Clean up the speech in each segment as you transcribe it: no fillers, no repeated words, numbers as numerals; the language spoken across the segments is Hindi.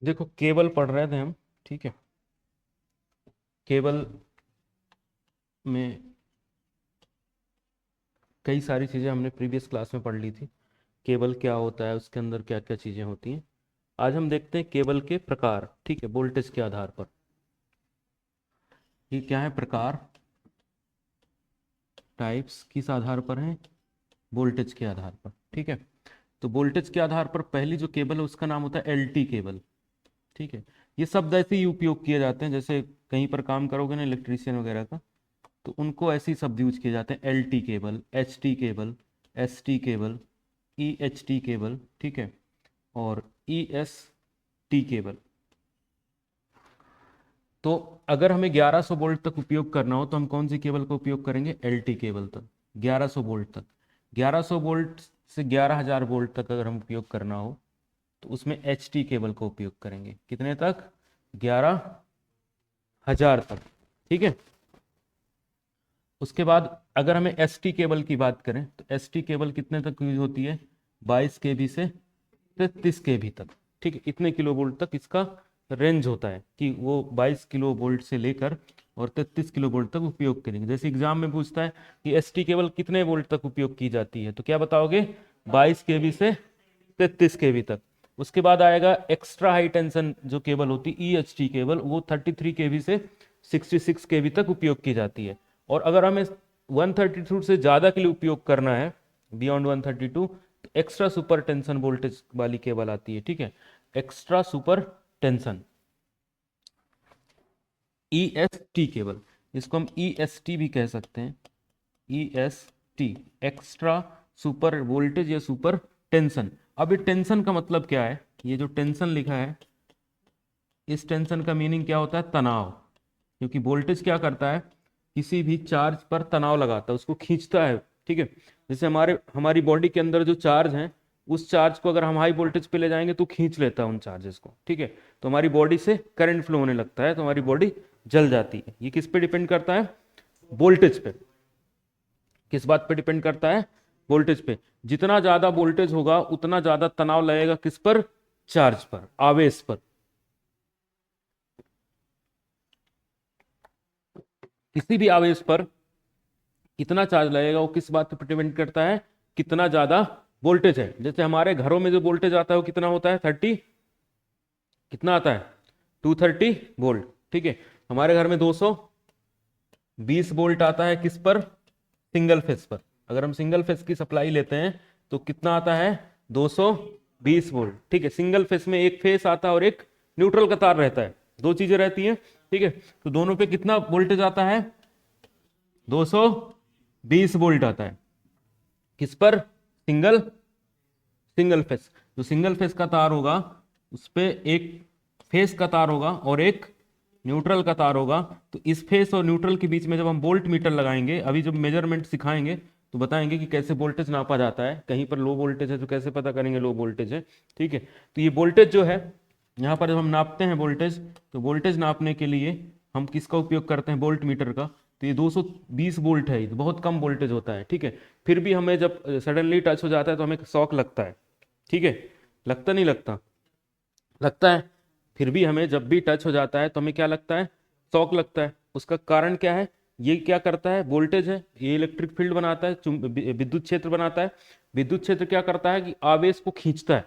देखो केबल पढ़ रहे थे हम, ठीक है। केबल में कई सारी चीज़ें हमने प्रीवियस क्लास में पढ़ ली थी। केबल क्या होता है, उसके अंदर क्या क्या चीज़ें होती हैं। आज हम देखते हैं केबल के प्रकार, ठीक है, वोल्टेज के आधार पर। ये क्या है प्रकार, टाइप्स किस आधार पर हैं, वोल्टेज के आधार पर, ठीक है। तो वोल्टेज के आधार पर पहली जो केबल है उसका नाम होता है एलटी केबल, ठीक है। ये शब्द ऐसे ही उपयोग किए जाते हैं, जैसे कहीं पर काम करोगे ना इलेक्ट्रीशियन वगैरह का, तो उनको ऐसे ही शब्द यूज किए जाते हैं, L T cable, H T cable, S T cable, E H T cable, ठीक है, और ई एस टी केबल। तो अगर हमें 1100 वोल्ट तक उपयोग करना हो तो हम कौन सी केबल का उपयोग करेंगे, एल टी केबल तक, 1100 वोल्ट तक। 1100 वोल्ट से 11,000 वोल्ट तक अगर हम उपयोग करना हो तो उसमें एच टी केबल का उपयोग करेंगे, कितने तक, 11,000 तक, ठीक है। उसके बाद अगर हमें एस टी केबल की बात करें तो एस टी केबल कितने तक यूज होती है, 22 kV से 33 kV तक, ठीक है। इतने किलो वोल्ट तक इसका रेंज होता है कि वो 22 kV से लेकर और 33 kV तक उपयोग करेंगे। जैसे एग्जाम में पूछता है कि एस टी केबल कितने वोल्ट तक उपयोग की जाती है, तो क्या बताओगे, 22 kV से 33 kV तक। उसके बाद आएगा एक्स्ट्रा हाई टेंशन जो केबल होती है, ई एच टी केबल, वो 33 kV से 66 kV तक उपयोग की जाती है। और अगर हमें 132 से ज़्यादा के लिए उपयोग करना है, बियॉन्ड 132, तो एक्स्ट्रा सुपर टेंशन वोल्टेज वाली केबल आती है, ठीक है, extra super tension, E S T cable. इसको हम ई एस टी भी कह सकते हैं, E S T, extra super voltage या सुपर टेंशन। अब ये टेंशन का मतलब क्या है, ये जो टेंशन लिखा है, इस टेंशन का मीनिंग क्या होता है, तनाव। क्योंकि वोल्टेज क्या करता है, किसी भी चार्ज पर तनाव लगाता है, उसको खींचता है, ठीक है। जैसे हमारी बॉडी के अंदर जो चार्ज है, उस चार्ज को अगर हम हाई वोल्टेज पे ले जाएंगे तो खींच लेता है उन चार्जेस को, ठीक है। तो हमारी बॉडी से करंट फ्लो होने लगता है, तो हमारी बॉडी जल जाती है। ये किस पे डिपेंड करता है, वोल्टेज पे। किस बात पे डिपेंड करता है, वोल्टेज पे। जितना ज्यादा वोल्टेज होगा उतना ज्यादा तनाव लगेगा किस पर, चार्ज पर, आवेश पर। किसी भी आवेश पर कितना चार्ज लगेगा वो किस बात पे डिपेंड करता है, कितना ज्यादा वोल्टेज है। जैसे हमारे घरों में जो वोल्टेज आता है वो कितना होता है, 30, कितना आता है, 230 वोल्ट, ठीक है। हमारे घर में 220 वोल्ट आता है, किस पर, सिंगल फेस पर। अगर हम सिंगल फेस की सप्लाई लेते हैं तो कितना आता है, 220 वोल्ट, ठीक है। सिंगल फेस में एक फेस आता है और एक न्यूट्रल का तार रहता है, दो चीजें रहती हैं, ठीक है। तो दोनों पे कितना वोल्टेज आता है, 220 वोल्ट आता है, किस पर, सिंगल सिंगल फेस। जो सिंगल फेस का तार होगा उस पे एक फेस का तार होगा और एक न्यूट्रल का तार होगा। तो इस फेस और न्यूट्रल के बीच में जब हम वोल्ट मीटर लगाएंगे, अभी जब मेजरमेंट सिखाएंगे तो बताएंगे कि कैसे वोल्टेज नापा जाता है। कहीं पर लो वोल्टेज है तो कैसे पता करेंगे लो वोल्टेज है, ठीक है। तो ये वोल्टेज जो है, यहाँ पर जब हम नापते हैं वोल्टेज, तो वोल्टेज नापने के लिए हम किसका उपयोग करते हैं, वोल्ट मीटर का। तो ये 220 वोल्ट है, ये तो बहुत कम वोल्टेज होता है, ठीक है। फिर भी हमें जब सडनली टच हो जाता है तो हमें शॉक लगता है, ठीक है, लगता नहीं लगता, लगता है। फिर भी हमें जब भी टच हो जाता है तो हमें क्या लगता है, शॉक लगता है। उसका कारण क्या है, ये क्या करता है, वोल्टेज है, ये इलेक्ट्रिक फील्ड बनाता है, विद्युत क्षेत्र बनाता है। विद्युत क्षेत्र क्या करता है कि आवेश को खींचता है,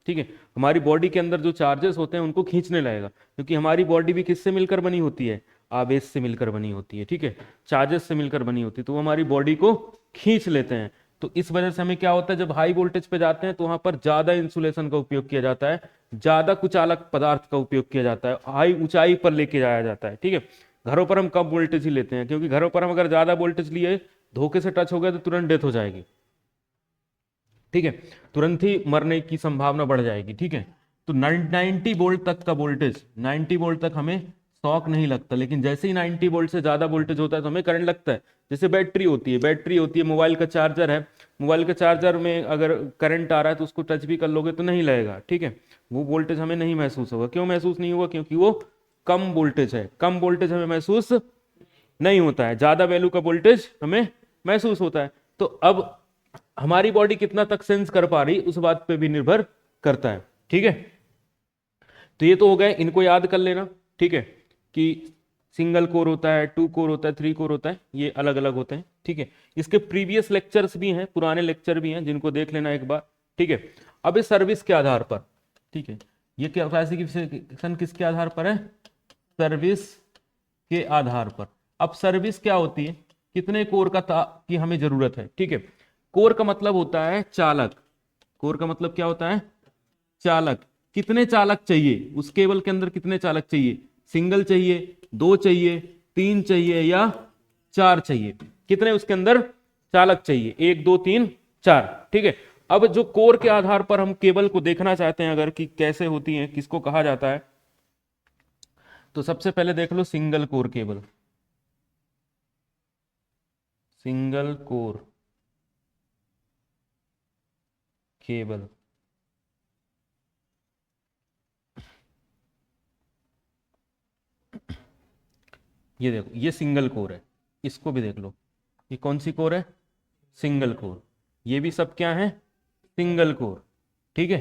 ठीक है। हमारी बॉडी के अंदर जो चार्जेस होते हैं उनको खींचने लगेगा, क्योंकि हमारी बॉडी भी किससे मिलकर बनी होती है, आवेश से मिलकर बनी होती है, ठीक है, चार्जेस से मिलकर बनी होती है। तो वो हमारी बॉडी को खींच लेते हैं। तो इस वजह से हमें क्या होता है, जब हाई वोल्टेज पे जाते हैं तो वहां पर ज्यादा इंसुलेशन का उपयोग किया जाता है, ज्यादा कुचालक पदार्थ का उपयोग किया जाता है, हाई ऊंचाई पर लेके जाया जाता है, ठीक है। घरों पर हम कम वोल्टेज ही लेते हैं, क्योंकि घरों पर हम अगर ज्यादा वोल्टेज लिए, धोखे से टच हो गया तो तुरंत डेथ हो जाएगी, ठीक है, तुरंत ही मरने की संभावना बढ़ जाएगी, ठीक है। तो 90 वोल्ट तक का वोल्टेज, 90 वोल्ट तक हमें शॉक नहीं लगता। लेकिन जैसे ही 90 वोल्ट से ज्यादा वोल्टेज होता है तो हमें करंट लगता है। जैसे बैटरी होती है, मोबाइल का चार्जर है, मोबाइल के चार्जर में अगर करंट आ रहा है तो उसको टच भी कर लोगे तो नहीं लगेगा, ठीक है। वो वोल्टेज हमें नहीं महसूस होगा। क्यों महसूस नहीं होगा, क्योंकि वो कम वोल्टेज है। कम वोल्टेज हमें महसूस नहीं होता है, ज्यादा वैल्यू का वोल्टेज हमें महसूस होता है। तो अब हमारी बॉडी कितना तक सेंस कर पा रही उस बात पे भी निर्भर करता है, ठीक है। तो ये तो हो गए, इनको याद कर लेना, ठीक है, कि सिंगल कोर होता है, 2 कोर होता है, 3 कोर होता है, ये अलग अलग होते हैं, ठीक है। इसके प्रीवियस लेक्चर्स भी हैं, पुराने लेक्चर भी हैं, जिनको देख लेना एक बार, ठीक है। अब इस सर्विस के आधार पर, ठीक है, ये क्या क्लासिफिकेशन किसके आधार पर है? सर्विस के आधार पर। अब सर्विस क्या होती है? कितने कोर की हमें जरूरत है, ठीक है। कोर का मतलब होता है चालक। कोर का मतलब क्या होता है? चालक। कितने चालक चाहिए उस केबल के अंदर? कितने चालक चाहिए? सिंगल चाहिए, 2 चाहिए, 3 चाहिए या 4 चाहिए? कितने उसके अंदर चालक चाहिए? 1 2 3 4, ठीक है। अब जो कोर के आधार पर हम केबल को देखना चाहते हैं अगर कि कैसे होती है, किसको कहा जाता है, तो सबसे पहले देख लो single core cable. Single core cable, ये देखो, ये सिंगल कोर है। इसको भी देख लो, ये कौन सी कोर है? Single core. ये भी सब क्या है? सिंगल कोर, ठीक है।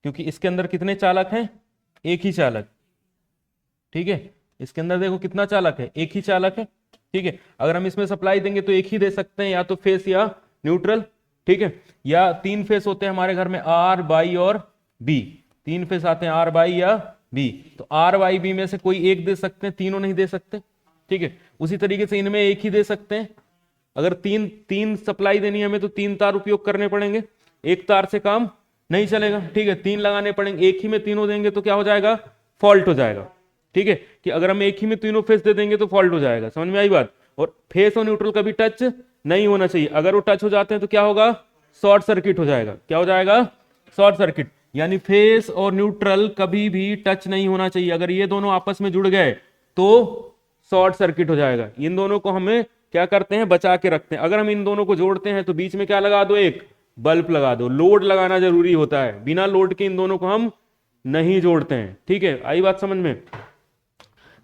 क्योंकि इसके अंदर कितने चालक हैं? एक ही चालक, ठीक है। इसके अंदर देखो कितना चालक है? एक ही चालक है, ठीक है। अगर हम इसमें सप्लाई देंगे तो एक ही दे सकते हैं, या तो फेस या न्यूट्रल, ठीक है। या 3 फेस होते हैं हमारे घर में, आर, बाई और बी। 3 फेस आते हैं, आर, बाई या बी। तो आर, वाई, बी में से कोई एक दे सकते हैं, तीनों नहीं दे सकते, ठीक है। उसी तरीके से इनमें एक ही दे सकते हैं। अगर तीन तीन सप्लाई देनी है हमें तो 3 तार उपयोग करने पड़ेंगे, एक तार से काम नहीं चलेगा, ठीक है। 3 लगाने पड़ेंगे। एक ही में तीनों देंगे तो क्या हो जाएगा? फॉल्ट हो जाएगा, ठीक है। कि अगर हम एक ही में तीनों फेस दे देंगे तो फॉल्ट हो जाएगा। समझ में आई बात? और फेस और न्यूट्रल कभी टच नहीं होना चाहिए। अगर वो टच हो जाते हैं तो क्या होगा? शॉर्ट सर्किट हो जाएगा। क्या हो जाएगा? Short circuit. यानी फेस और न्यूट्रल कभी भी टच नहीं होना चाहिए। अगर ये दोनों आपस में जुड़ गए तो शॉर्ट सर्किट हो जाएगा। इन दोनों को हमें क्या करते हैं? बचा के रखते हैं। अगर हम इन दोनों को जोड़ते हैं तो बीच में क्या लगा दो? एक बल्ब लगा दो। लोड लगाना जरूरी होता है, बिना लोड के इन दोनों को हम नहीं जोड़ते हैं, ठीक है। आई बात समझ में?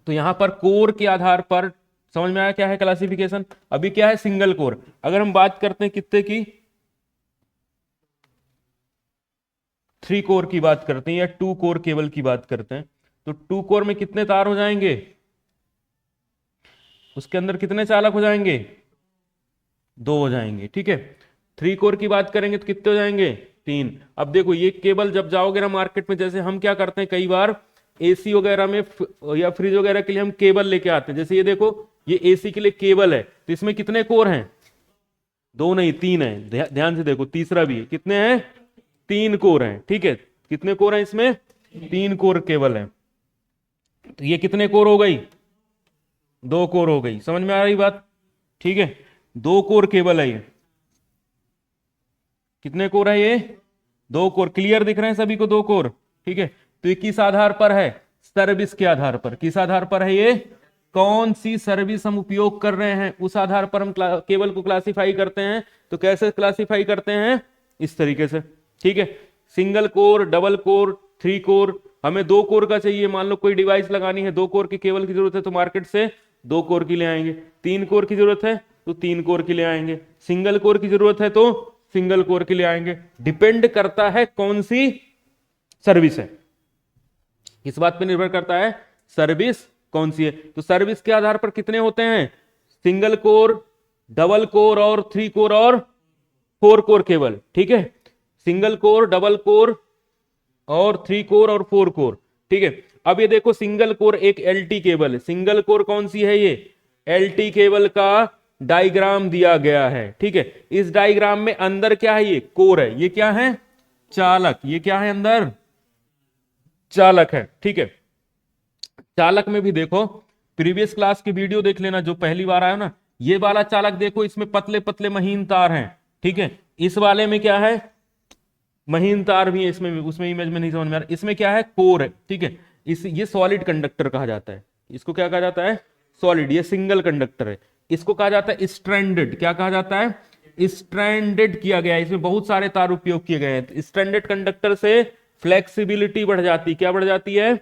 तो यहां पर कोर के आधार पर समझ में आया क्या है क्लासिफिकेशन। अभी क्या है? Single core. अगर हम बात करते हैं कितने की? 3 कोर की बात करते हैं या 2 कोर केबल की बात करते हैं, तो 2 कोर में कितने तार हो जाएंगे? उसके अंदर कितने चालक हो जाएंगे? 2 हो जाएंगे, ठीक है। 3 कोर की बात करेंगे तो कितने हो जाएंगे? 3। अब देखो ये केबल जब जाओगे ना मार्केट में, जैसे हम क्या करते हैं कई बार एसी वगैरह में या फ्रिज वगैरह के लिए हम केबल लेके आते हैं। जैसे ये देखो, ये एसी के लिए केबल है, तो इसमें कितने कोर हैं? 2 नहीं 3 है। ध्यान से देखो, तीसरा भी है। कितने हैं? 3 कोर हैं, ठीक है। कितने कोर हैं इसमें? 3 कोर केबल है। तो ये कितने कोर हो गई? 2 कोर हो गई। समझ में आ रही बात? ठीक है, 2 कोर केबल है ये। कितने कोर है ये? 2 कोर। क्लियर दिख रहे हैं सभी को? 2 कोर, ठीक है। तो ये किस आधार पर है? सर्विस के आधार पर। किस आधार पर है ये? कौन सी सर्विस हम उपयोग कर रहे हैं उस आधार पर हम केबल को क्लासिफाई करते हैं। तो कैसे क्लासिफाई करते हैं? इस तरीके से, ठीक है। Single core, double core, 3 core. हमें 2 कोर का चाहिए, मान लो कोई डिवाइस लगानी है, 2 कोर की केबल की जरूरत है तो मार्केट से 2 कोर की ले आएंगे। 3 कोर की जरूरत है तो 3 कोर की ले आएंगे। सिंगल कोर की जरूरत है तो सिंगल कोर के लिए आएंगे। डिपेंड करता है कौन सी सर्विस है, किस बात पे निर्भर करता है? सर्विस कौन सी है। तो सर्विस के आधार पर कितने होते हैं? सिंगल कोर, डबल कोर और 3 कोर और 4 कोर केबल, ठीक है। सिंगल कोर, डबल कोर और 3 कोर और 4 कोर, ठीक है। अब ये देखो सिंगल कोर एक एलटी केबल है। सिंगल कोर कौन सी है? ये एलटी केबल का डायग्राम दिया गया है, ठीक है। इस डायग्राम में अंदर क्या है? ये कोर है। ये क्या है? चालक। ये क्या है? अंदर चालक है, ठीक है। चालक में भी देखो, प्रीवियस क्लास की वीडियो देख लेना जो पहली बार आया ना, ये वाला चालक देखो, इसमें पतले पतले महीन तार हैं, ठीक है। इस वाले में क्या है? महीन तार भी है इसमें भी, उसमें इमेज में नहीं समझ में आ रहा। इसमें क्या है? कोर है, ठीक है। ये सॉलिड कंडक्टर कहा जाता है। इसको क्या कहा जाता है? सॉलिड। ये सिंगल कंडक्टर है। इसको कहा जाता है स्ट्रैंडेड। क्या कहा जाता है? स्ट्रैंडेड किया गया है। इसमें बहुत सारे तार उपयोग किए गए हैं। स्ट्रैंडेड कंडक्टर से फ्लेक्सिबिलिटी बढ़ जाती है। क्या बढ़ जाती है?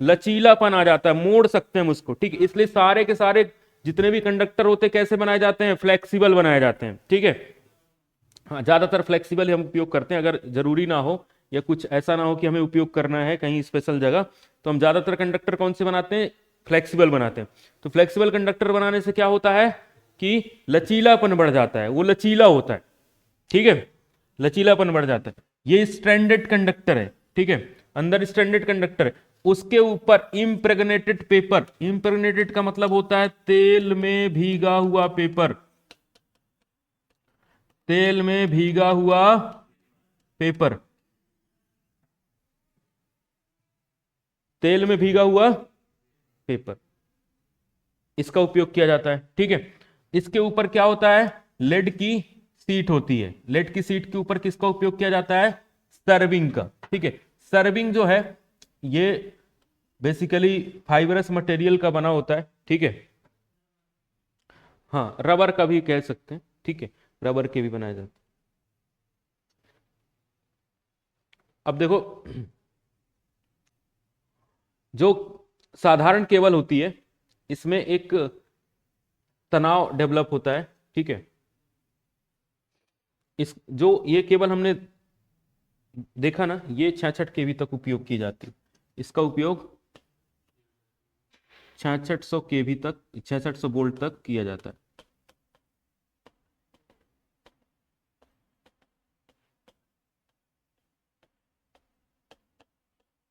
लचीलापन आ जाता है, मोड़ सकते हैं हम उसको, ठीक है। इसलिए सारे के सारे जितने भी कंडक्टर होते हैं कैसे बनाए जाते हैं? फ्लेक्सिबल बनाए जाते हैं, ठीक है। हाँ, ज्यादातर फ्लेक्सिबल हम उपयोग करते हैं, अगर जरूरी ना हो या कुछ ऐसा ना हो कि हमें उपयोग करना है कहीं स्पेशल जगह, तो हम ज्यादातर कंडक्टर कौन से बनाते हैं, फ्लेक्सिबल बनाते हैं। तो फ्लेक्सिबल कंडक्टर बनाने से क्या होता है कि लचीलापन बढ़ जाता है, वो लचीला होता है, ठीक है, लचीलापन बढ़ जाता है। ये स्ट्रैंडेड कंडक्टर है, ठीक है, अंदर स्ट्रैंडेड कंडक्टर है, उसके ऊपर इम्प्रेग्नेटेड पेपर, इम्प्रेग्नेटेड का मतलब होता है तेल में भीगा हुआ पेपर, तेल में भीगा हुआ पेपर, तेल में भीगा हुआ पेपर, इसका उपयोग किया जाता है, ठीक है। इसके ऊपर क्या होता है, लेड की सीट होती है, लेड की सीट के ऊपर किसका उपयोग किया जाता है, सर्विंग का, ठीक है। सर्विंग जो है ये बेसिकली फाइबरस मटेरियल का बना होता है, ठीक है, हाँ रबर का भी कह सकते हैं, ठीक है, रबर के भी बनाए जाते हैं। अब देखो जो साधारण केबल होती है इसमें एक तनाव डेवलप होता है, ठीक है। इस जो ये केबल हमने देखा ना, ये 66 केवी तक उपयोग की जाती है, इसका उपयोग 6600 केवी तक, 6600 वोल्ट तक किया जाता है।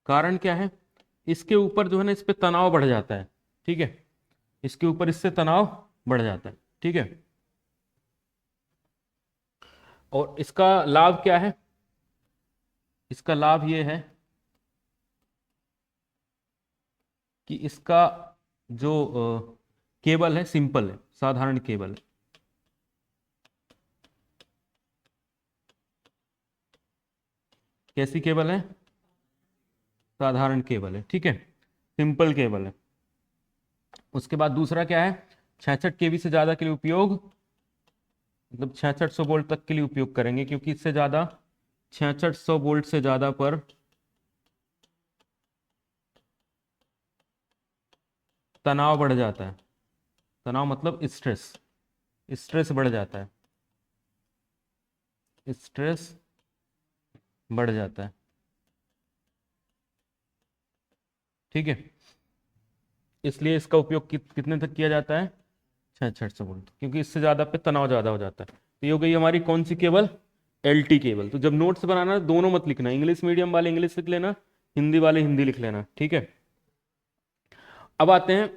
कारण क्या है, इसके ऊपर जो है ना इस पे तनाव बढ़ जाता है, ठीक है, इसके ऊपर इससे तनाव बढ़ जाता है, ठीक है। और इसका लाभ क्या है, इसका लाभ ये है कि इसका जो केबल है सिंपल है, साधारण केबल है, कैसी केबल है, साधारण केबल है, ठीक है, सिंपल केबल है। उसके बाद दूसरा क्या है, 66 केवी से ज्यादा के लिए उपयोग, मतलब 6600 वोल्ट तक के लिए उपयोग करेंगे, क्योंकि इससे ज्यादा 6600 वोल्ट से ज्यादा पर तनाव बढ़ जाता है, तनाव मतलब स्ट्रेस, स्ट्रेस बढ़ जाता है, स्ट्रेस बढ़ जाता है, ठीक है। इसलिए इसका उपयोग कितने तक किया जाता है, 6600 वोल्ट, क्योंकि इससे ज्यादा पे तनाव ज्यादा हो जाता है। तो ये हो गई हमारी कौन सी केबल, एलटी केबल। तो जब नोट्स बनाना दोनों मत लिखना, इंग्लिश मीडियम वाले इंग्लिश लिख लेना, हिंदी वाले हिंदी लिख लेना, ठीक है। अब आते हैं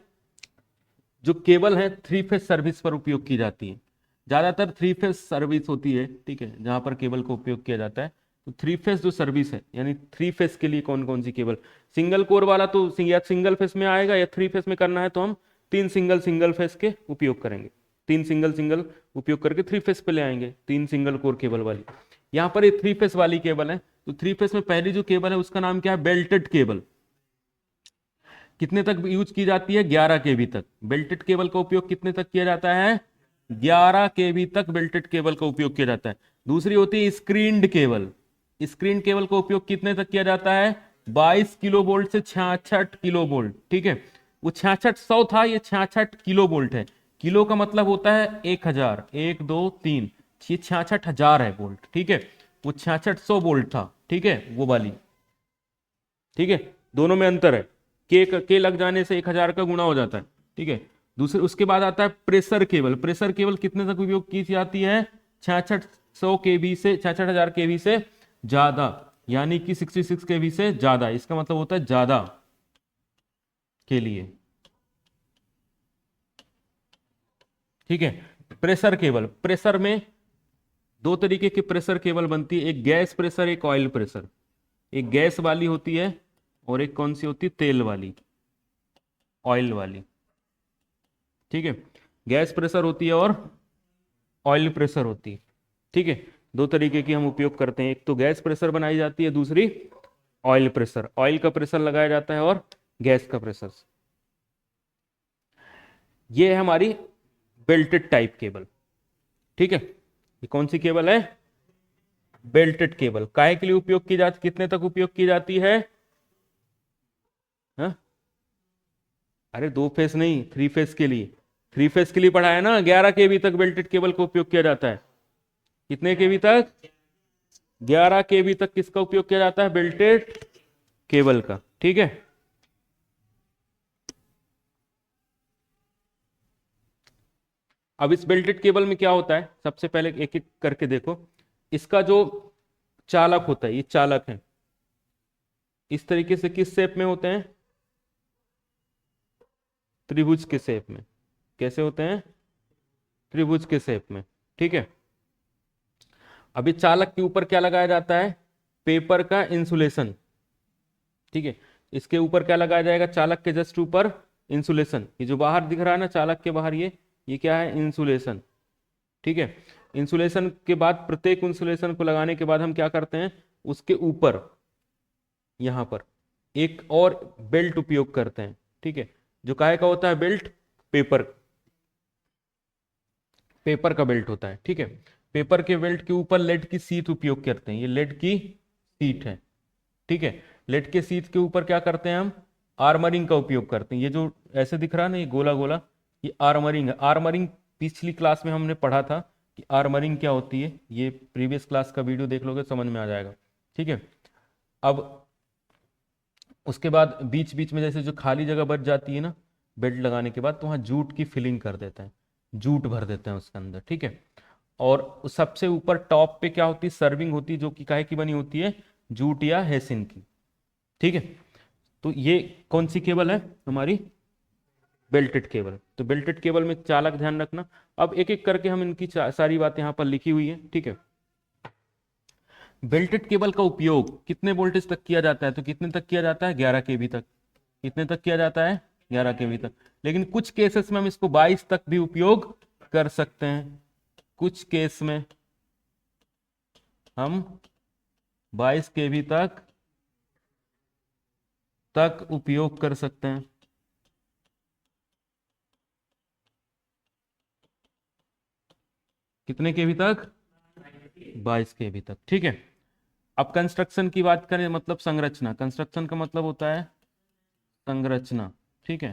जो केबल है थ्री फेज सर्विस पर उपयोग की जाती है, ज्यादातर थ्री फेज सर्विस होती है, ठीक है, जहां पर केबल का उपयोग किया जाता है। तो थ्री फेज जो सर्विस है, यानी थ्री फेज के लिए कौन कौन सी केबल, सिंगल कोर वाला तो या सिंगल फेज में आएगा, या थ्री फेज में करना है तो हम तीन सिंगल सिंगल फेज के उपयोग करेंगे, तीन सिंगल सिंगल उपयोग करके थ्री फेज पे ले आएंगे, तीन सिंगल कोर केबल वाली। यहाँ पर ये थ्री फेज वाली केबल है, तो थ्री फेज में पहली जो केबल है उसका नाम क्या है, बेल्टेड केबल। कितने तक यूज की जाती है, 11 केबी तक। बेल्टेड केबल का उपयोग कितने तक किया जाता है, 11 केबी तक बेल्टेड केबल का उपयोग किया जाता है। दूसरी होती है स्क्रीन्ड केबल, स्क्रीन केबल का उपयोग कितने तक किया जाता है, 22 किलो वोल्ट से 66 किलो वोल्ट, ठीक है। वो 6600 था, ये 66 किलो वोल्ट है, किलो का मतलब होता है 1000, 1 2 3, ये 66,000 है वोल्ट, ठीक है। वो 6600 वोल्ट था, ठीक है, वो वाली, ठीक है, दोनों में अंतर है, के लग जाने से 1000 का गुणा हो जाता है, ठीक है। दूसरे उसके बाद आता है प्रेशर केबल, प्रेशर केबल कितने तक उपयोग की जाती है, 6600 केबी से 66,000 केबी से ज्यादा, यानी कि 66 केबी से ज्यादा, इसका मतलब होता है ज्यादा के लिए, ठीक है। प्रेशर केबल, प्रेशर में दो तरीके की प्रेशर केबल बनती है, एक गैस प्रेशर, एक ऑयल प्रेशर। एक गैस वाली होती है और एक कौन सी होती है, तेल वाली, ऑयल वाली, ठीक है। गैस प्रेशर होती है और ऑयल प्रेशर होती है, ठीक है। दो तरीके की हम उपयोग करते हैं, एक तो गैस प्रेशर बनाई जाती है, दूसरी ऑयल प्रेशर, ऑयल का प्रेशर लगाया जाता है और गैस का प्रेशर। ये है हमारी बेल्टेड टाइप केबल, ठीक है। ये कौन सी केबल है, बेल्टेड केबल। काहे के लिए उपयोग की जाती, कितने तक उपयोग की जाती है, हा? अरे दो फेस नहीं, थ्री फेस के लिए, थ्री फेस के लिए पढ़ा है ना, 11 केबी तक बेल्टेड केबल का उपयोग किया जाता है। कितने केबी तक, 11 केबी तक किसका उपयोग किया जाता है? बेल्टेड केबल का। ठीक है, अब इस बेल्टेड केबल में क्या होता है, सबसे पहले एक एक करके देखो। इसका जो चालक होता है, ये चालक है, इस तरीके से किस शेप में होते हैं? त्रिभुज के शेप में। कैसे होते हैं? त्रिभुज के शेप में। ठीक है, अभी चालक के ऊपर क्या लगाया जाता है? पेपर का इंसुलेशन। ठीक है, इसके ऊपर क्या लगाया जाएगा? चालक के जस्ट ऊपर इंसुलेशन। ये जो बाहर दिख रहा है ना चालक के बाहर, ये क्या है? इंसुलेशन। ठीक है, इंसुलेशन के बाद, प्रत्येक इंसुलेशन को लगाने के बाद हम क्या करते हैं? उसके ऊपर यहां पर एक और बेल्ट उपयोग करते हैं। ठीक है, जो काहे का होता है बेल्ट? पेपर, पेपर का बेल्ट होता है। ठीक है, पेपर के बेल्ट के ऊपर लेड की सीट उपयोग करते हैं। ये लेड की सीट है। ठीक है, लेड के सीट के ऊपर क्या करते हैं हम? आर्मरिंग का उपयोग करते हैं। ये जो ऐसे दिख रहा है ना, ये गोला गोला, ये आर्मरिंग है। आर्मरिंग पिछली क्लास में हमने पढ़ा था कि आर्मरिंग क्या होती है। ये प्रीवियस क्लास का वीडियो देख लोगे समझ में आ जाएगा। ठीक है, अब उसके बाद बीच बीच में जैसे जो खाली जगह बच जाती है ना बेल्ट लगाने के बाद, तो वहाँ जूट की फिलिंग कर देते हैं, जूट भर देते हैं उसके अंदर। ठीक है, और उस सबसे ऊपर टॉप पे क्या होती है? सर्विंग होती है, जो कि काहे की बनी होती है? जूट या हेसिन की। ठीक है, तो ये कौन सी केबल है हमारी? Belted cable. तो बेल्टेड केबल में चालक ध्यान रखना। अब एक एक करके हम इनकी सारी बातें यहाँ पर लिखी हुई है। ठीक है, बेल्टेड केबल का उपयोग कितने वोल्टेज तक किया जाता है? तो कितने तक किया जाता है? 11 केवी तक। कितने तक किया जाता है? 11 केवी तक। लेकिन कुछ केसेस में हम इसको 22 तक भी उपयोग कर सकते हैं। कुछ केस में हम 22 केवी तक उपयोग कर सकते हैं। कितने केवी तक? 22 केवी तक। ठीक है, अब कंस्ट्रक्शन की बात करें, मतलब संरचना। कंस्ट्रक्शन का मतलब होता है संरचना। ठीक है,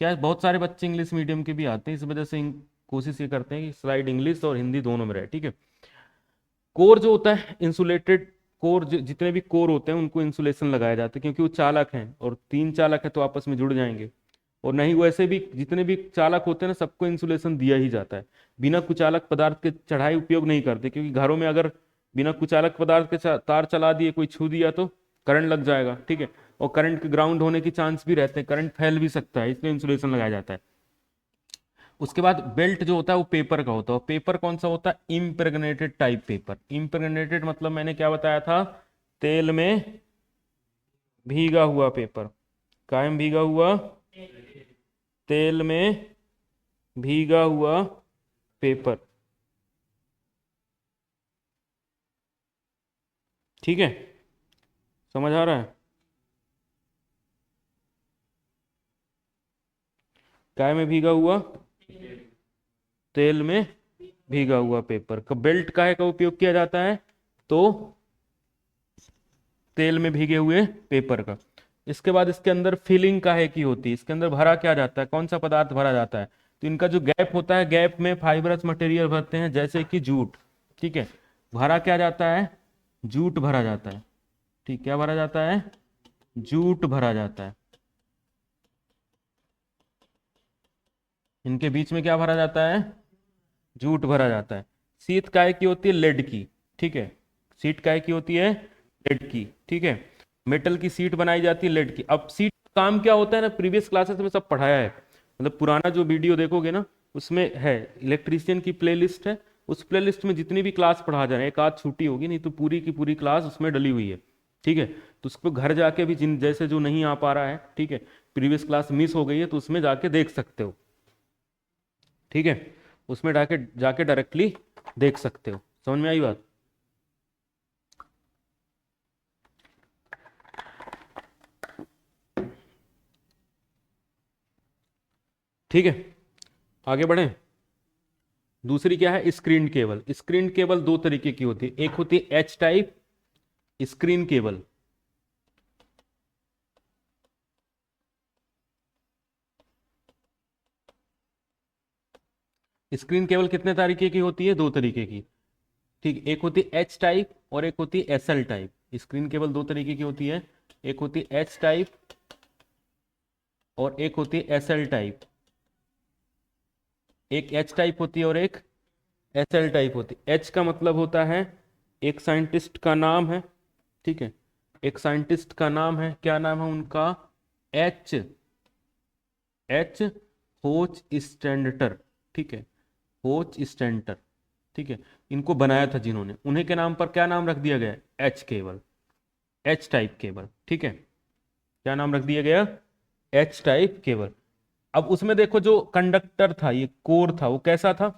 क्या है, बहुत सारे बच्चे इंग्लिश मीडियम के भी आते हैं, इस वजह से कोशिश ये करते हैं कि स्लाइड इंग्लिश और हिंदी दोनों में रहे। ठीक है, कोर जो होता है इंसुलेटेड कोर, जितने भी कोर होते हैं उनको इंसुलेशन लगाया जाता है, क्योंकि वो चालक हैं और 3 चालक है तो आपस में जुड़ जाएंगे। और नहीं, वैसे भी जितने भी चालक होते हैं ना सबको इंसुलेशन दिया ही जाता है। बिना कुचालक पदार्थ के चढ़ाई उपयोग नहीं करते, क्योंकि घरों में अगर बिना कुचालक पदार्थ के तार चला दिए, कोई छू दिया तो करंट लग जाएगा। ठीक है, और करंट के ग्राउंड होने की चांस भी रहते हैं, करंट फैल भी सकता है, इसलिए इंसुलेशन लगाया जाता है। उसके बाद बेल्ट जो होता है वो पेपर का होता है। पेपर कौन सा होता है? Impregnated type paper. इम्प्रेग्नेटेड मतलब मैंने क्या बताया था? तेल में भीगा हुआ पेपर। कायम भीगा हुआ, तेल में भीगा हुआ पेपर। ठीक है, समझ आ रहा है? काय में भीगा हुआ, तेल में भीगा हुआ पेपर का बेल्ट काहे का उपयोग किया जाता है? तो तेल में भीगे हुए पेपर का। इसके बाद इसके अंदर फिलिंग काहे की होती है? इसके अंदर भरा क्या जाता है? कौन सा पदार्थ भरा जाता है? तो इनका जो गैप होता है, गैप में फाइबरस मटेरियल भरते हैं, जैसे कि जूट। ठीक है, भरा क्या जाता है? जूट भरा जाता है। ठीक, क्या भरा जाता है? जूट भरा जाता है। इनके बीच में क्या भरा जाता है? जूट भरा जाता है। सीट काय की होती है? लेड की। ठीक है, सीट काय की होती है? लेड की। ठीक है, मेटल की सीट बनाई जाती है लेड की। अब सीट काम क्या होता है ना, प्रीवियस क्लासेस में सब पढ़ाया है, मतलब पुराना जो वीडियो देखोगे ना उसमें है, इलेक्ट्रीशियन की प्लेलिस्ट है। उस प्लेलिस्ट में जितनी भी क्लास पढ़ा जा रहे हैं, एक आध छूटी होगी, नहीं तो पूरी की पूरी क्लास उसमें डली हुई है। ठीक है, तो उसको घर जाके भी जिन जैसे जो नहीं आ पा रहा है, ठीक है, प्रीवियस क्लास मिस हो गई है, तो उसमें जाके देख सकते हो। ठीक है, उसमें जाके जाके डायरेक्टली देख सकते हो। समझ में आई बात? ठीक है, आगे बढ़े। दूसरी क्या है? Screen cable. स्क्रीन केबल दो तरीके की होती है, एक होती है H type screen cable. Screen cable कितने तरीके की होती है? दो तरीके की। ठीक, एक होती है एच टाइप और एक होती है एसएल टाइप। स्क्रीन केबल दो तरीके की होती है, एक होती है एच टाइप और एक होती है एसएल टाइप। एक एच टाइप होती है और एक एसएल टाइप होती है। एच का मतलब होता है एक साइंटिस्ट का नाम है, ठीक है, एक साइंटिस्ट का नाम है, क्या नाम है उनका, एच एच होच स्टैंडटर, ठीक है, होच स्टैंडटर, ठीक है, इनको बनाया था जिन्होंने, उन्हीं के नाम पर क्या नाम रख दिया गया, H cable, H type cable, ठीक है, क्या नाम रख दिया गया, एच टाइप केबल। अब उसमें देखो जो कंडक्टर था, ये कोर था, वो कैसा था,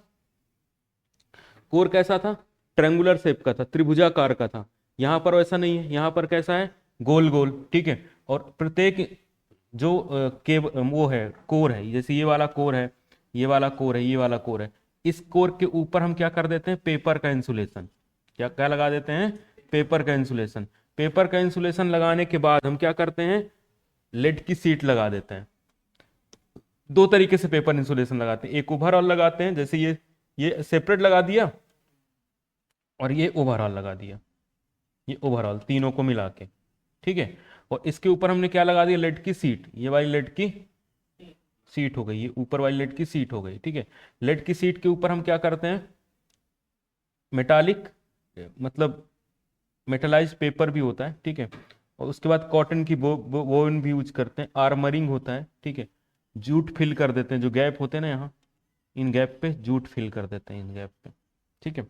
कोर कैसा था, ट्रेंगुलर शेप का था, त्रिभुजाकार का था। यहां पर वैसा नहीं है, यहां पर कैसा है, गोल गोल, ठीक है। और प्रत्येक जो वो है, कोर है, जैसे ये वाला कोर है, ये वाला कोर है, ये वाला कोर है, इस कोर के ऊपर हम क्या कर देते हैं, पेपर का इंसुलेशन, क्या क्या लगा देते हैं, पेपर का इंसुलेशन। पेपर का इंसुलेशन लगाने के बाद हम क्या करते हैं, लेड की सीट लगा देते हैं। दो तरीके से पेपर इंसुलेशन लगाते हैं, एक ओवरऑल लगाते हैं, जैसे ये सेपरेट लगा दिया और ये ओवरऑल लगा दिया, ये ओवरऑल तीनों को मिला के, ठीक है। और इसके ऊपर हमने क्या लगा दिया, लेड की सीट, ये वाली लेड की सीट हो गई, ये ऊपर वाली लेड की सीट हो गई, ठीक है। लेड की सीट के ऊपर हम क्या करते हैं, मेटालिक, मतलब मेटलाइज पेपर भी होता है, ठीक है। और उसके बाद कॉटन की वोवन भी यूज करते हैं, आर्मरिंग होता है, ठीक है, जूट फिल कर देते हैं, जो गैप होते हैं ना यहाँ, इन गैप पे जूट फिल कर देते हैं, इन गैप पे, ठीक है।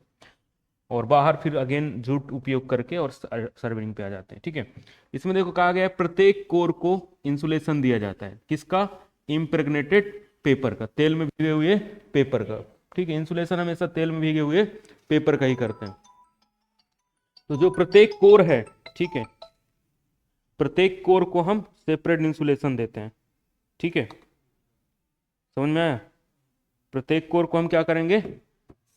और बाहर फिर अगेन जूट उपयोग करके और सर्विंग पे आ जाते हैं, ठीक है। इसमें देखो कहा गया है प्रत्येक कोर को इंसुलेशन दिया जाता है, किसका, इम्प्रेग्नेटेड पेपर का, तेल में भीगे हुए पेपर का, ठीक है। इंसुलेशन हमेशा तेल में भीगे हुए पेपर का ही करते हैं। तो जो प्रत्येक कोर है, ठीक है, प्रत्येक कोर को हम सेपरेट इंसुलेशन देते हैं, ठीक है, समझ में आया। प्रत्येक कोर को हम क्या करेंगे,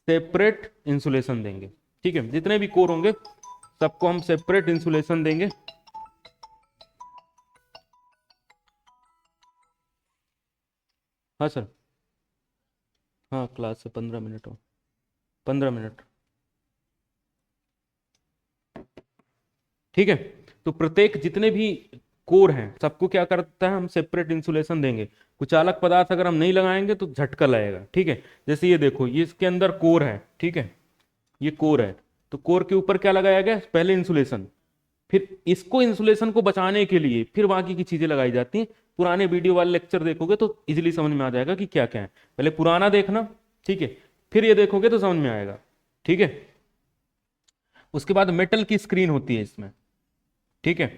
सेपरेट इंसुलेशन देंगे, ठीक है। जितने भी कोर होंगे सबको हम सेपरेट इंसुलेशन देंगे। हाँ सर, हाँ क्लास से 15 मिनट हो, 15 मिनट, ठीक है। तो प्रत्येक जितने भी कोर हैं सबको क्या करता है, हम सेपरेट इंसुलेशन देंगे। कुछ अलग पदार्थ अगर हम नहीं लगाएंगे तो झटका लगेगा, ठीक है। जैसे ये देखो, ये इसके अंदर कोर है, ठीक है, ये कोर है, तो कोर के ऊपर क्या लगाया गया, पहले इंसुलेशन, फिर इसको इंसुलेशन को बचाने के लिए फिर बाकी की चीजें लगाई जाती हैं। पुराने वीडियो वाले लेक्चर देखोगे तो इजीली समझ में आ जाएगा कि क्या क्या है, पहले पुराना देखना, ठीक है, फिर ये देखोगे तो समझ में आएगा, ठीक है। उसके बाद मेटल की स्क्रीन होती है इसमें, ठीक है,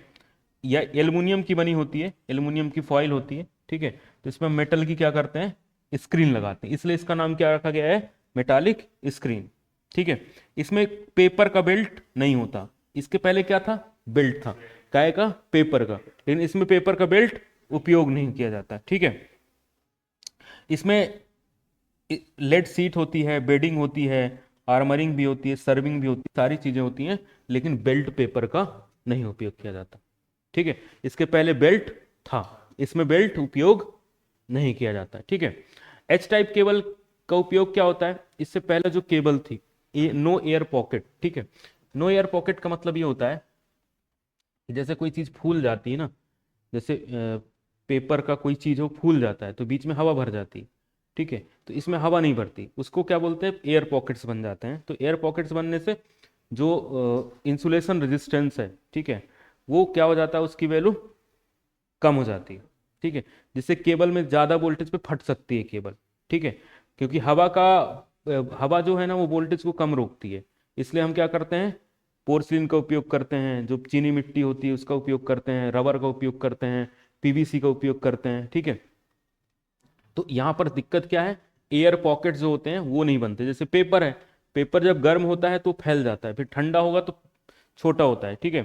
या एल्युमिनियम की बनी होती है, एल्युमिनियम की फॉइल होती है, ठीक है। तो इसमें मेटल की क्या करते हैं, स्क्रीन लगाते हैं, इसलिए इसका नाम क्या रखा गया है, मेटालिक स्क्रीन, ठीक है। इसमें पेपर का बेल्ट नहीं होता, इसके पहले क्या था, बेल्ट था, काय का, पेपर का, लेकिन इसमें पेपर का बेल्ट उपयोग नहीं किया जाता, ठीक है। इसमें लेड सीट होती है, बेडिंग होती है, आर्मरिंग भी होती है, सर्विंग भी होती है, सारी चीजें होती हैं, लेकिन बेल्ट पेपर का नहीं उपयोग किया जाता, ठीक है। इसके पहले बेल्ट था, इसमें बेल्ट उपयोग नहीं किया जाता, ठीक है। एच टाइप केबल का उपयोग क्या होता है, इससे पहले जो केबल थी, नो एयर पॉकेट, ठीक है। नो एयर पॉकेट का मतलब ये होता है कि जैसे कोई चीज फूल जाती है ना, जैसे पेपर का कोई चीज हो फूल जाता है तो बीच में हवा भर जाती है, ठीक है, तो इसमें हवा नहीं भरती, उसको क्या बोलते हैं, एयर पॉकेट्स बन जाते हैं। तो एयर पॉकेट्स बनने से जो इंसुलेशन रेजिस्टेंस है, ठीक है, वो क्या हो जाता है, उसकी वैल्यू कम हो जाती है, ठीक है, जिससे केबल में ज्यादा वोल्टेज पे फट सकती है केबल, ठीक है, क्योंकि हवा जो है ना वो वोल्टेज को कम रोकती है। इसलिए हम क्या करते हैं, पोर्सिलिन का उपयोग करते हैं, जो चीनी मिट्टी होती है उसका उपयोग करते हैं, रबर का उपयोग करते हैं, पीवीसी का उपयोग करते हैं, ठीक है। तो यहाँ पर दिक्कत क्या है, एयर पॉकेट जो होते हैं वो नहीं बनते। जैसे पेपर है, पेपर जब गर्म होता है तो फैल जाता है, फिर ठंडा होगा तो छोटा होता है, ठीक है।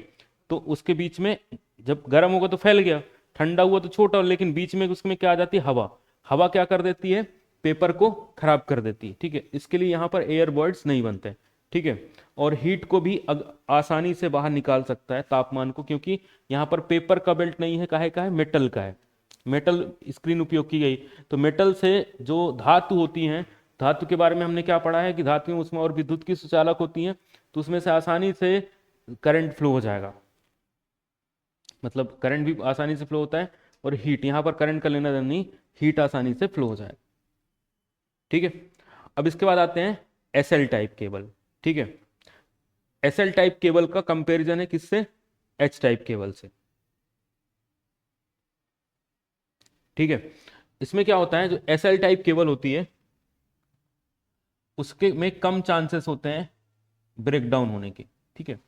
तो उसके बीच में जब गर्म होगा तो फैल गया, ठंडा हुआ तो छोटा, लेकिन बीच में उसमें क्या आ जाती है, हवा, हवा क्या कर देती है, पेपर को खराब कर देती है, ठीक है। इसके लिए यहाँ पर एयर बर्ड्स नहीं बनते, ठीक है। और हीट को भी आसानी से बाहर निकाल सकता है, तापमान को, क्योंकि यहाँ पर पेपर का बेल्ट नहीं है, काहे का है, मेटल का है, मेटल स्क्रीन उपयोग की गई। तो मेटल से जो धातु होती हैं, धातु के बारे में हमने क्या पढ़ा है कि धातुएं उसमें और विद्युत की सुचालक होती हैं, तो उसमें से आसानी से करंट फ्लो हो जाएगा, मतलब करंट भी आसानी से फ्लो होता है, और हीट, यहाँ पर करंट का लेना देना नहीं, हीट आसानी से फ्लो हो जाएगा। ठीक है, अब इसके बाद आते हैं एसएल टाइप केबल। ठीक है, एसएल टाइप केबल का कंपैरिजन है किससे? एच टाइप केबल से। ठीक है, इसमें क्या होता है, जो एसएल टाइप केबल होती है उसके में कम चांसेस होते हैं ब्रेकडाउन होने के। ठीक है,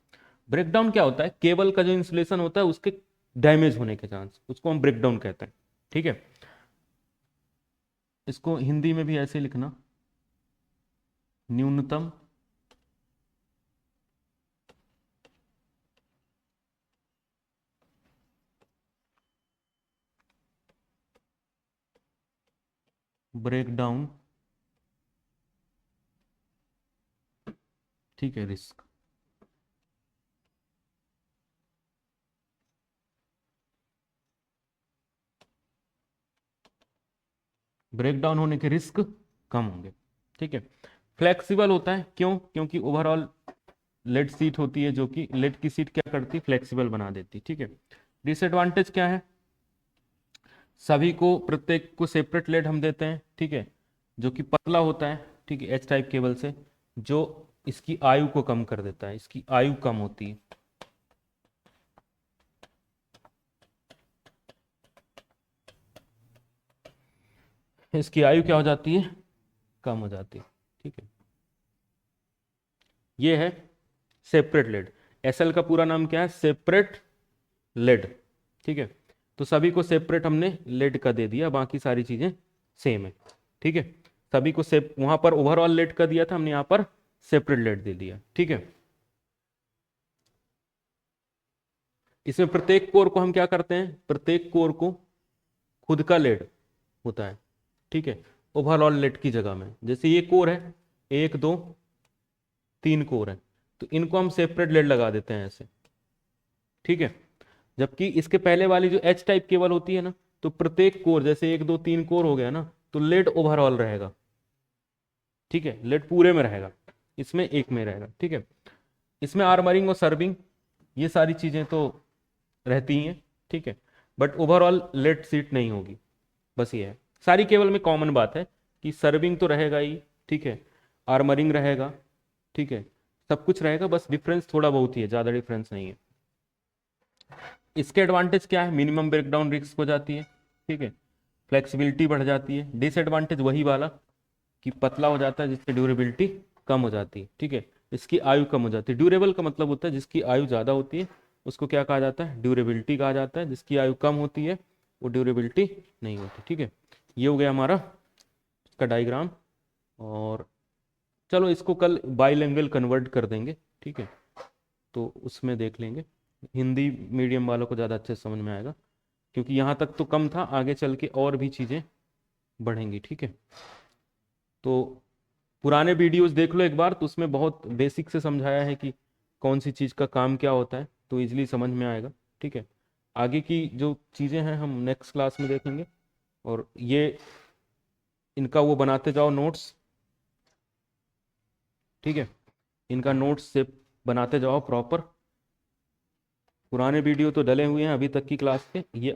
ब्रेकडाउन क्या होता है, केबल का जो इंसुलेशन होता है उसके डैमेज होने के चांस, उसको हम ब्रेकडाउन कहते हैं। ठीक है, इसको हिंदी में भी ऐसे लिखना, न्यूनतम ब्रेकडाउन, ठीक है, रिस्क। ब्रेकडाउन होने के रिस्क कम होंगे। ठीक है, फ्लेक्सिबल होता है, क्यों? क्योंकि ओवरऑल लेड सीट होती है, जो कि लेड की सीट क्या करती, फ्लेक्सिबल बना देती। ठीक है, डिसएडवांटेज क्या है, सभी को प्रत्येक को सेपरेट लेड हम देते हैं। ठीक है, जो कि पतला होता है, ठीक है, एच टाइप केबल से, जो इसकी आयु को कम कर देता है, इसकी आयु कम होती है। इसकी आयु क्या हो जाती है, कम हो जाती है। ठीक है, ये है सेपरेट लेड। एसएल का पूरा नाम क्या है, सेपरेट लेड। ठीक है, तो सभी को सेपरेट हमने लेड का दे दिया, बाकी सारी चीजें सेम है। ठीक है, सभी को सेप, वहां पर ओवरऑल लेड का दिया था, हमने यहाँ पर सेपरेट लेड दे दिया। ठीक है, इसमें प्रत्येक कोर को हम क्या करते हैं, प्रत्येक कोर को खुद का लेड होता है। ठीक है, ओवरऑल लेड की जगह में, जैसे ये कोर है, एक दो तीन कोर है, तो इनको हम सेपरेट लेड लगा देते हैं ऐसे। ठीक है, जबकि इसके पहले वाली जो एच टाइप केबल होती है ना, तो प्रत्येक कोर, जैसे एक दो तीन कोर हो गया ना, तो लेड ओवरऑल रहेगा। ठीक है, लेड पूरे में रहेगा, इसमें एक में रहेगा। ठीक है, इसमें आर्मरिंग और सर्विंग ये सारी चीजें तो रहती ही हैं। ठीक है, बट ओवरऑल लेड सीट नहीं होगी, बस ये है। सारी केबल में कॉमन बात है कि सर्विंग तो रहेगा ही, ठीक है, आर्मरिंग रहेगा, ठीक है, सब कुछ रहेगा, बस डिफरेंस थोड़ा बहुत ही है, ज़्यादा डिफरेंस नहीं है। इसके एडवांटेज क्या है, मिनिमम ब्रेकडाउन रिस्क हो जाती है। ठीक है, फ्लेक्सिबिलिटी बढ़ जाती है। डिसएडवांटेज वही वाला कि पतला हो जाता है, जिससे ड्यूरेबिलिटी कम हो जाती है। ठीक है, इसकी आयु कम हो जाती है। ड्यूरेबल का मतलब होता है जिसकी आयु ज़्यादा होती है उसको क्या कहा जाता है, ड्यूरेबिलिटी कहा जाता है। जिसकी आयु कम होती है वो ड्यूरेबिलिटी नहीं होती। ठीक है, ये हो गया हमारा इसका डायग्राम। और चलो इसको कल बाइलिंगुअल कन्वर्ट कर देंगे। ठीक है, तो उसमें देख लेंगे, हिंदी मीडियम वालों को ज़्यादा अच्छे से समझ में आएगा, क्योंकि यहाँ तक तो कम था, आगे चल के और भी चीज़ें बढ़ेंगी। ठीक है, तो पुराने वीडियोस देख लो एक बार, तो उसमें बहुत बेसिक से समझाया है कि कौन सी चीज़ का काम क्या होता है, तो इजीली समझ में आएगा। ठीक है, आगे की जो चीज़ें हैं हम नेक्स्ट क्लास में देखेंगे। और ये इनका वो बनाते जाओ नोट्स। ठीक है, इनका नोट्स से बनाते जाओ प्रॉपर। पुराने वीडियो तो डले हुए हैं अभी तक की क्लास के, ये